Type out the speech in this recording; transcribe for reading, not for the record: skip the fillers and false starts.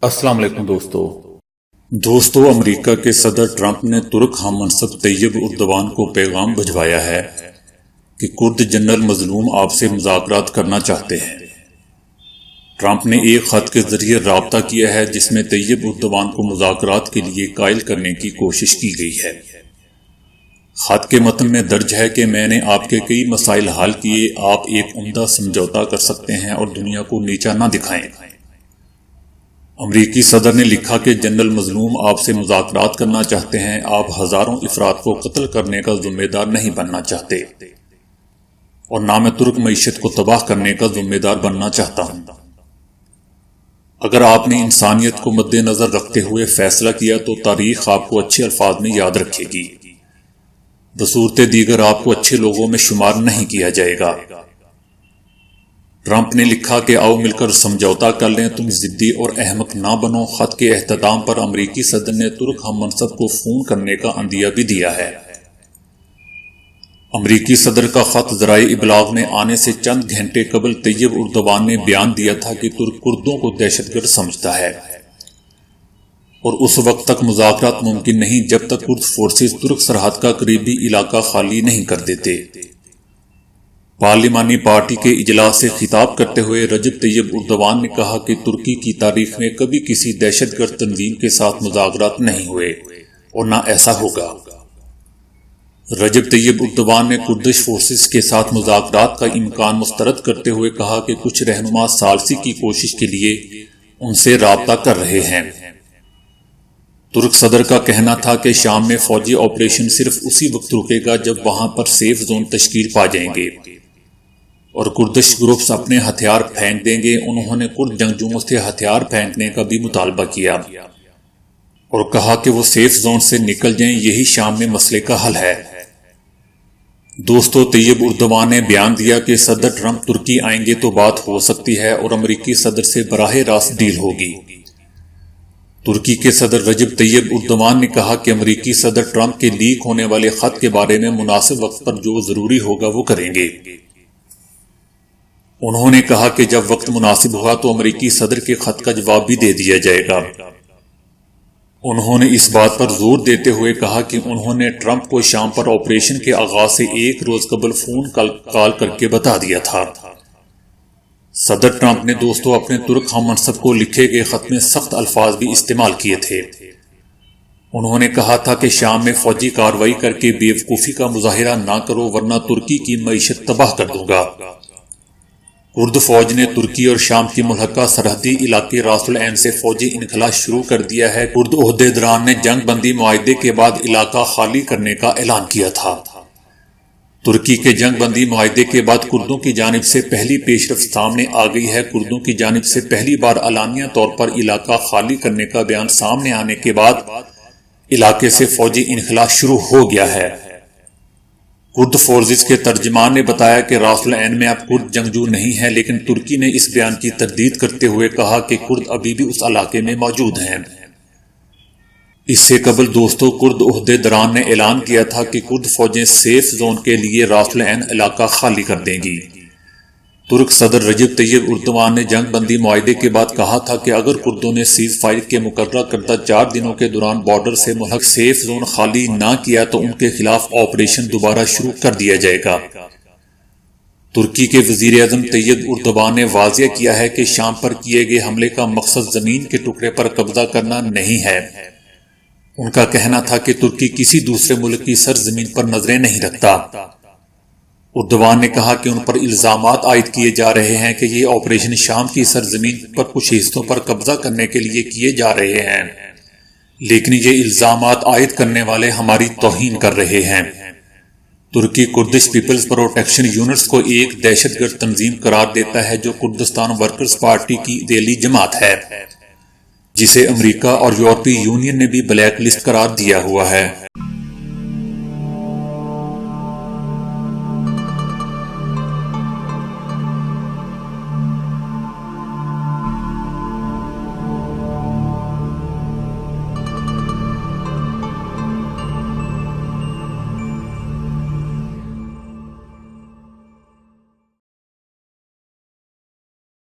السلام علیکم دوستو امریکہ کے صدر ٹرمپ نے ترک ہم منصب طیب اردوان کو پیغام بھجوایا ہے کہ کرد جنرل مظلوم آپ سے مذاکرات کرنا چاہتے ہیں۔ ٹرمپ نے ایک خط کے ذریعے رابطہ کیا ہے جس میں طیب اردوان کو مذاکرات کے لیے قائل کرنے کی کوشش کی گئی ہے۔ خط کے متن میں درج ہے کہ میں نے آپ کے کئی مسائل حل کیے، آپ ایک عمدہ سمجھوتا کر سکتے ہیں اور دنیا کو نیچا نہ دکھائیں۔ امریکی صدر نے لکھا کہ جنرل مظلوم آپ سے مذاکرات کرنا چاہتے ہیں، آپ ہزاروں افراد کو قتل کرنے کا ذمہ دار نہیں بننا چاہتے اور نہ میں ترک معیشت کو تباہ کرنے کا ذمہ دار بننا چاہتا ہوں۔ اگر آپ نے انسانیت کو مد نظر رکھتے ہوئے فیصلہ کیا تو تاریخ آپ کو اچھے الفاظ میں یاد رکھے گی، بصورت دیگر آپ کو اچھے لوگوں میں شمار نہیں کیا جائے گا۔ ٹرمپ نے لکھا کہ آؤ مل کر سمجھوتا کر لیں، تم ضدی اور احمق نہ بنو۔ خط کے اختتام پر امریکی صدر نے ترک ہم منصب کو فون کرنے کا عندیہ بھی دیا ہے۔ امریکی صدر کا خط ذرائع ابلاغ میں آنے سے چند گھنٹے قبل طیب اردوان نے بیان دیا تھا کہ ترک کردوں کو دہشت گرد سمجھتا ہے اور اس وقت تک مذاکرات ممکن نہیں جب تک کرد فورسز ترک سرحد کا قریبی علاقہ خالی نہیں کر دیتے۔ پارلیمانی پارٹی کے اجلاس سے خطاب کرتے ہوئے رجب طیب اردوان نے کہا کہ ترکی کی تاریخ میں کبھی کسی دہشت گرد تنظیم کے ساتھ مذاکرات نہیں ہوئے اور نہ ایسا ہوگا۔ رجب طیب اردوان نے کردش فورسز کے ساتھ مذاکرات کا امکان مسترد کرتے ہوئے کہا کہ کچھ رہنما ثالثی کی کوشش کے لیے ان سے رابطہ کر رہے ہیں۔ ترک صدر کا کہنا تھا کہ شام میں فوجی آپریشن صرف اسی وقت رکے گا جب وہاں پر سیف زون تشکیل پا جائیں گے اور کردش گروپس اپنے ہتھیار پھینک دیں گے۔ انہوں نے کرد جنگجوؤں سے ہتھیار پھینکنے کا بھی مطالبہ کیا اور کہا کہ وہ سیف زون سے نکل جائیں، یہی شام میں مسئلے کا حل ہے۔ دوستو طیب اردوان نے بیان دیا کہ صدر ٹرمپ ترکی آئیں گے تو بات ہو سکتی ہے اور امریکی صدر سے براہ راست ڈیل ہوگی۔ ترکی کے صدر رجب طیب اردوان نے کہا کہ امریکی صدر ٹرمپ کے لیک ہونے والے خط کے بارے میں مناسب وقت پر جو ضروری ہوگا وہ کریں گے۔ انہوں نے کہا کہ جب وقت مناسب ہوا تو امریکی صدر کے خط کا جواب بھی دے دیا جائے گا۔ انہوں نے اس بات پر زور دیتے ہوئے کہا کہ انہوں نے ٹرمپ کو شام پر آپریشن کے آغاز سے ایک روز قبل فون کال کر کے بتا دیا تھا۔ صدر ٹرمپ نے دوستو اپنے ترک ہم منصب کو لکھے گئے خط میں سخت الفاظ بھی استعمال کیے تھے۔ انہوں نے کہا تھا کہ شام میں فوجی کارروائی کر کے بیوقوفی کا مظاہرہ نہ کرو ورنہ ترکی کی معیشت تباہ کر دوں گا۔ کرد فوج نے ترکی اور شام کی ملحقہ سرحدی علاقے راس العین سے فوجی انخلا شروع کر دیا ہے۔ کرد عہدیداران نے جنگ بندی معاہدے کے بعد علاقہ خالی کرنے کا اعلان کیا تھا۔ ترکی کے جنگ بندی معاہدے کے بعد کردوں کی جانب سے پہلی پیش رفت سامنے آ گئی ہے۔ کردوں کی جانب سے پہلی بار علانیہ طور پر علاقہ خالی کرنے کا بیان سامنے آنے کے بعد علاقے سے فوجی انخلا شروع ہو گیا ہے۔ کرد فورسز کے ترجمان نے بتایا کہ راس العین میں اب کرد جنگجو نہیں ہیں، لیکن ترکی نے اس بیان کی تردید کرتے ہوئے کہا کہ کرد ابھی بھی اس علاقے میں موجود ہیں۔ اس سے قبل دوستو کرد عہدیداران نے اعلان کیا تھا کہ کرد فوجیں سیف زون کے لیے راس العین علاقہ خالی کر دیں گی۔ ترک صدر رجب طیب اردوان نے جنگ بندی معاہدے کے بعد کہا تھا کہ اگر کردوں نے سیز فائر کے مقررہ کردہ 4 دنوں کے دوران بارڈر سے ملحق سیف زون خالی نہ کیا تو ان کے خلاف آپریشن دوبارہ شروع کر دیا جائے گا۔ ترکی کے وزیر اعظم طیب اردوان نے واضح کیا ہے کہ شام پر کیے گئے حملے کا مقصد زمین کے ٹکڑے پر قبضہ کرنا نہیں ہے۔ ان کا کہنا تھا کہ ترکی کسی دوسرے ملک کی سرزمین پر نظریں نہیں رکھتا۔ اردوان نے کہا کہ ان پر الزامات عائد کیے جا رہے ہیں کہ یہ آپریشن شام کی سرزمین پر کچھ حصوں پر قبضہ کرنے کے لیے کیے جا رہے ہیں، لیکن یہ الزامات عائد کرنے والے ہماری توہین کر رہے ہیں۔ ترکی کردش پیپلز پروٹیکشن یونٹس کو ایک دہشت گرد تنظیم قرار دیتا ہے جو کردستان ورکرز پارٹی کی ذیلی جماعت ہے، جسے امریکہ اور یورپی یونین نے بھی بلیک لسٹ قرار دیا ہوا ہے۔